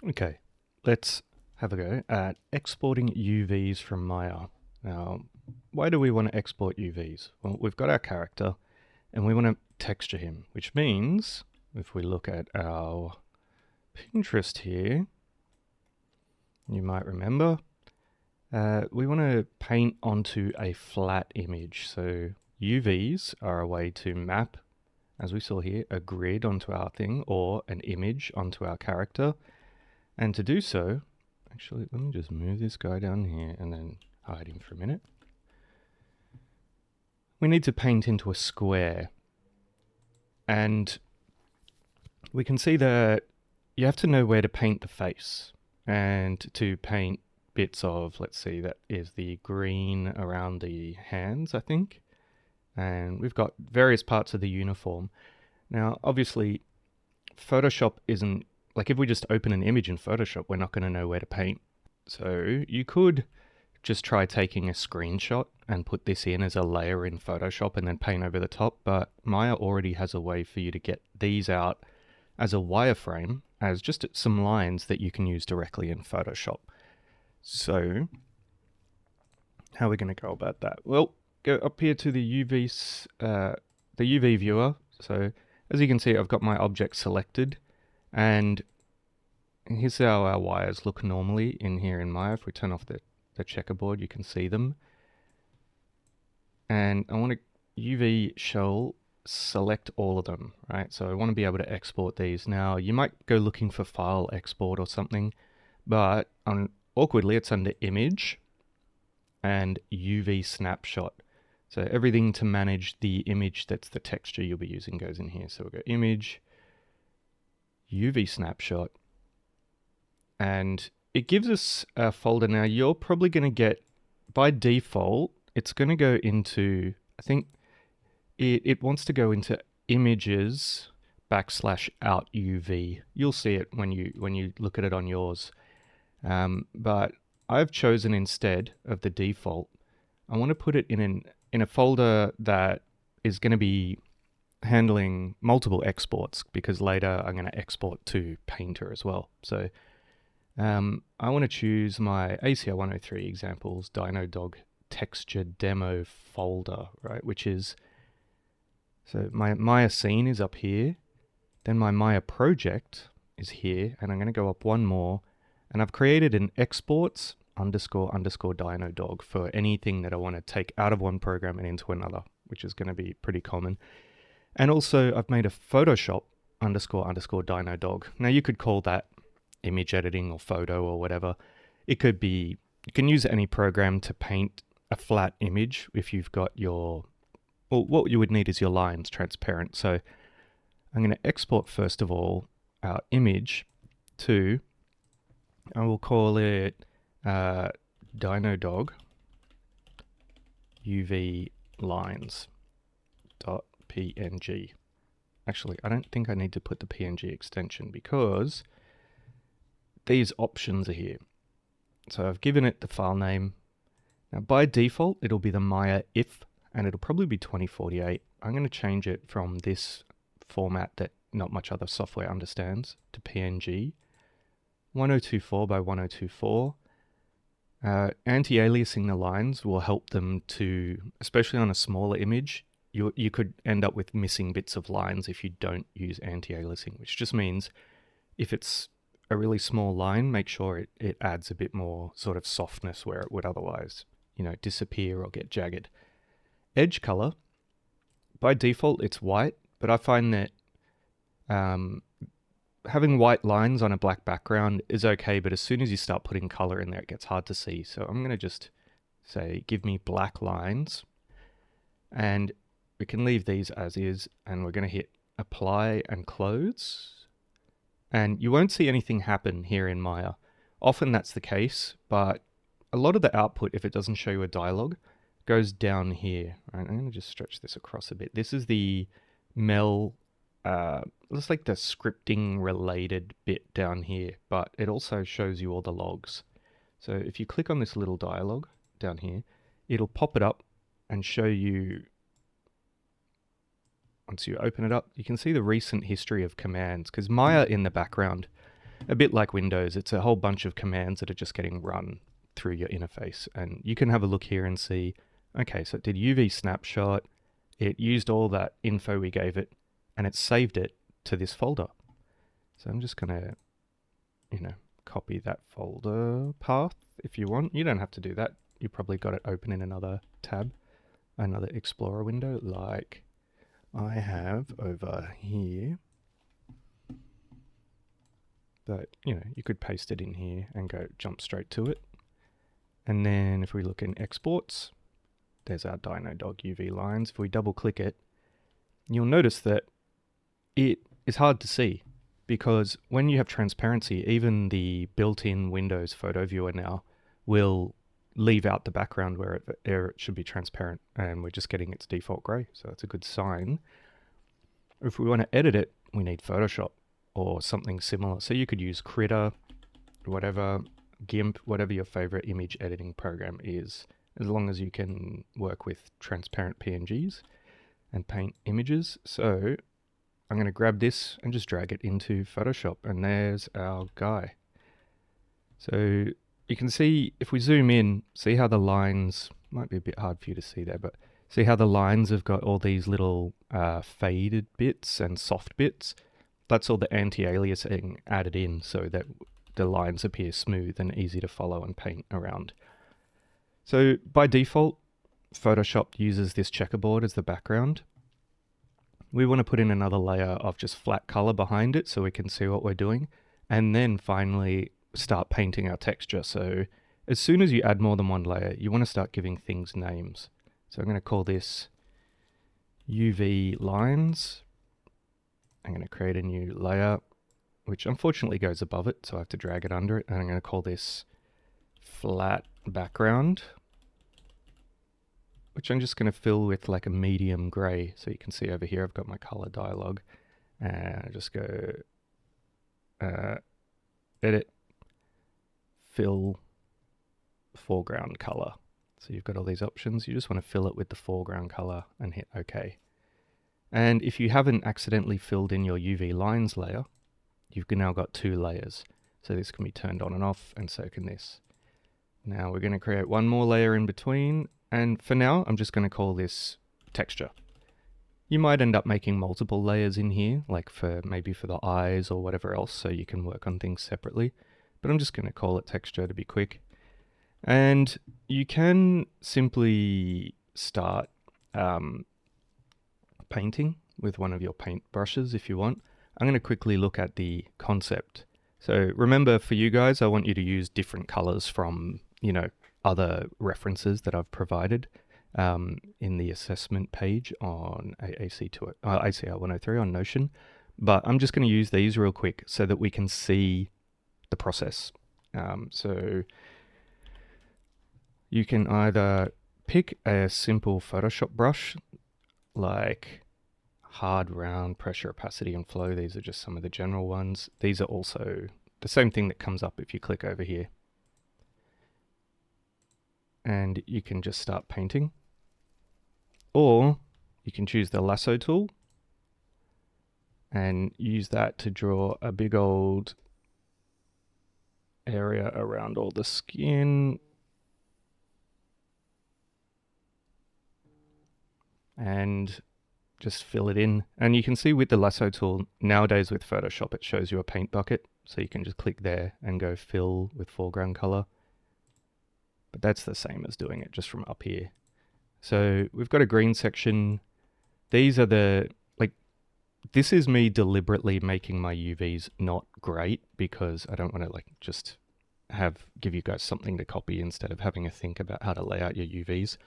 Okay, let's have a go at exporting UVs from Maya. Now, why do we want to export UVs? Well, we've got our character and we want to texture him, which means if we look at our Pinterest here, you might remember, we want to paint onto a flat image. So UVs are a way to map, as we saw here, a grid onto our thing or an image onto our character. And to do so, actually, let me just move this guy down here and then hide him for a minute. We need to paint into a square. And we can see that you have to know where to paint the face. And to paint bits of, let's see, that is the green around the hands, I think. And we've got various parts of the uniform. Now, obviously, Photoshop isn't, like if we just open an image in Photoshop, we're not going to know where to paint. So you could just try taking a screenshot and put this in as a layer in Photoshop and then paint over the top, but Maya already has a way for you to get these out as a wireframe, as just some lines that you can use directly in Photoshop. So how are we going to go about that? Well, go up here to the UV viewer. So as you can see, I've got my object selected, and here's how our wires look normally in here in Maya. If we turn off the checkerboard, you can see them. And I want to UV shell select all of them, right? So I want to be able to export these. Now, you might go looking for file export or something, but awkwardly, it's under image and UV snapshot. So everything to manage the image that's the texture you'll be using goes in here. So we'll go image, UV snapshot, and it gives us a folder. Now you're probably going to get, by default, it's going to go into, I think it wants to go into images /out UV. You'll see it when you look at it on yours. But I've chosen instead of the default, I want to put it in a folder that is going to be handling multiple exports, because later I'm going to export to Painter as well. So I want to choose my ACR 103 examples dinodog texture demo folder, right? Which is, so my Maya scene is up here, then my Maya project is here, and I'm going to go up one more, and I've created an exports __ dinodog for anything that I want to take out of one program and into another, which is going to be pretty common. And also I've made a Photoshop __ dinodog. Now you could call that image editing or photo or whatever. It could be, you can use any program to paint a flat image if you've got your, well, what you would need is your lines transparent. So I'm going to export first of all our image to, I will call it dinodog UV lines .png. Actually, I don't think I need to put the PNG extension because these options are here. So I've given it the file name. Now by default, it'll be the Maya if, and it'll probably be 2048. I'm going to change it from this format that not much other software understands to PNG. 1024 by 1024. Anti-aliasing the lines will help them to, especially on a smaller image, you could end up with missing bits of lines if you don't use anti-aliasing, which just means if it's a really small line, make sure it adds a bit more sort of softness where it would otherwise, disappear or get jagged. Edge color, by default, it's white, but I find that having white lines on a black background is okay, but as soon as you start putting color in there, it gets hard to see. So I'm going to just say, give me black lines, and we can leave these as is, and we're going to hit apply and close. And you won't see anything happen here in Maya. Often that's the case, but a lot of the output, if it doesn't show you a dialog, goes down here. Right, I'm going to just stretch this across a bit. This is the looks like the scripting related bit down here, but it also shows you all the logs. So if you click on this little dialog down here, it'll pop it up and show you, once you open it up, you can see the recent history of commands, because Maya in the background a bit like Windows. It's a whole bunch of commands that are just getting run through your interface. And you can have a look here and see, okay, so it did UV snapshot, it used all that info we gave it, and it saved it to this folder. So I'm just gonna, copy that folder path if you want. You don't have to do that. You probably got it open in another tab, another Explorer window, like I have over here. But, you could paste it in here and jump straight to it. And then if we look in exports, there's our dinodog UV lines. If we double click it, you'll notice that it is hard to see, because when you have transparency, even the built-in Windows photo viewer now will leave out the background where it should be transparent, and we're just getting its default gray. So that's a good sign. If we want to edit it, we need Photoshop or something similar. So you could use Critter, whatever, GIMP, whatever your favorite image editing program is, as long as you can work with transparent PNGs and paint images. So I'm going to grab this and just drag it into Photoshop, and there's our guy. So you can see, if we zoom in, see how the lines, might be a bit hard for you to see there, but see how the lines have got all these little faded bits and soft bits? That's all the anti-aliasing added in so that the lines appear smooth and easy to follow and paint around. So by default, Photoshop uses this checkerboard as the background. We want to put in another layer of just flat color behind it so we can see what we're doing, and then finally start painting our texture. So as soon as you add more than one layer, you want to start giving things names. So I'm going to call this UV lines. I'm going to create a new layer, which unfortunately goes above it, so I have to drag it under it, and I'm going to call this flat background, which I'm just going to fill with like a medium gray. So you can see over here I've got my color dialog, and I just go edit, fill foreground color. So you've got all these options. You just want to fill it with the foreground color and hit OK. And if you haven't accidentally filled in your UV lines layer, you've now got two layers. So this can be turned on and off, and so can this. Now we're going to create one more layer in between, and for now I'm just going to call this texture. You might end up making multiple layers in here, like maybe for the eyes or whatever else, so you can work on things separately. But I'm just going to call it texture to be quick. And you can simply start painting with one of your paint brushes if you want. I'm going to quickly look at the concept. So remember, for you guys, I want you to use different colors from, other references that I've provided in the assessment page on ACR 103 on Notion. But I'm just going to use these real quick so that we can see the process. So you can either pick a simple Photoshop brush, like hard, round, pressure, opacity, and flow. These are just some of the general ones. These are also the same thing that comes up if you click over here. And you can just start painting. Or you can choose the lasso tool and use that to draw a big old area around all the skin. And just fill it in. And you can see with the lasso tool, nowadays with Photoshop, it shows you a paint bucket. So you can just click there and go fill with foreground color. But that's the same as doing it just from up here. So we've got a green section. These are this is me deliberately making my UVs not great, because I don't want to just give you guys something to copy instead of having to think about how to lay out your UVs.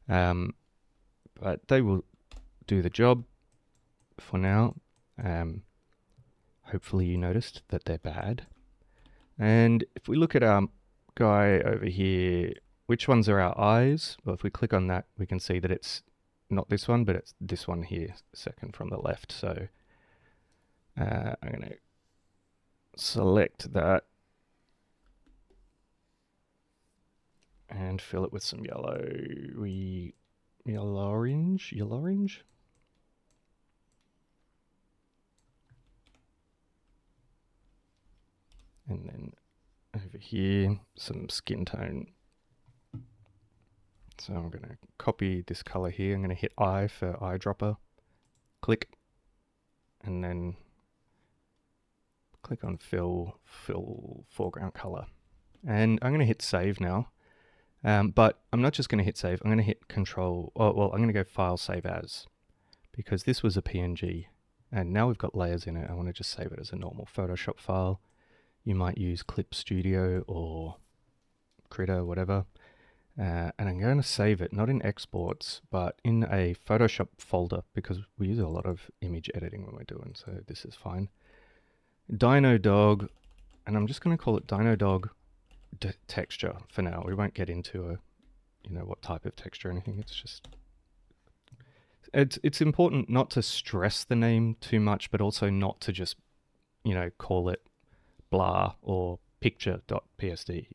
But they will do the job for now. Hopefully you noticed that they're bad. And if we look at our guy over here, which ones are our eyes? Well, if we click on that, we can see that it's not this one, but it's this one here, second from the left. So I'm going to select that and fill it with some yellow orange. And then over here, some skin tone. So I'm going to copy this color here. I'm going to hit I for eyedropper, click, and then click on fill foreground color. And I'm going to hit save now. But I'm not just going to hit save. I'm going to hit control. Oh, well, I'm going to go file save as, because this was a PNG and now we've got layers in it. I want to just save it as a normal Photoshop file. You might use Clip Studio or Critter, whatever. And I'm going to save it, not in exports, but in a Photoshop folder, because we use a lot of image editing when we're doing, so this is fine. Dinodog, and I'm just going to call it Dinodog texture for now. We won't get into what type of texture or anything. It's just, it's important not to stress the name too much, but also not to just, call it blah or picture.psd.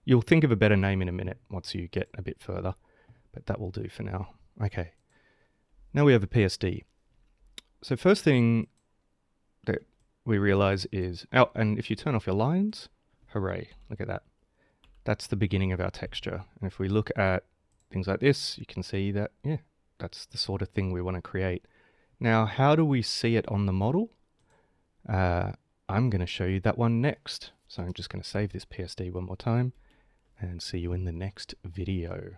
You'll think of a better name in a minute once you get a bit further, but that will do for now. Okay, now we have a PSD. So first thing that we realize is, and if you turn off your lines, hooray, look at that. That's the beginning of our texture. And if we look at things like this, you can see that, yeah, that's the sort of thing we want to create. Now, how do we see it on the model? I'm going to show you that one next. So I'm just going to save this PSD one more time and see you in the next video.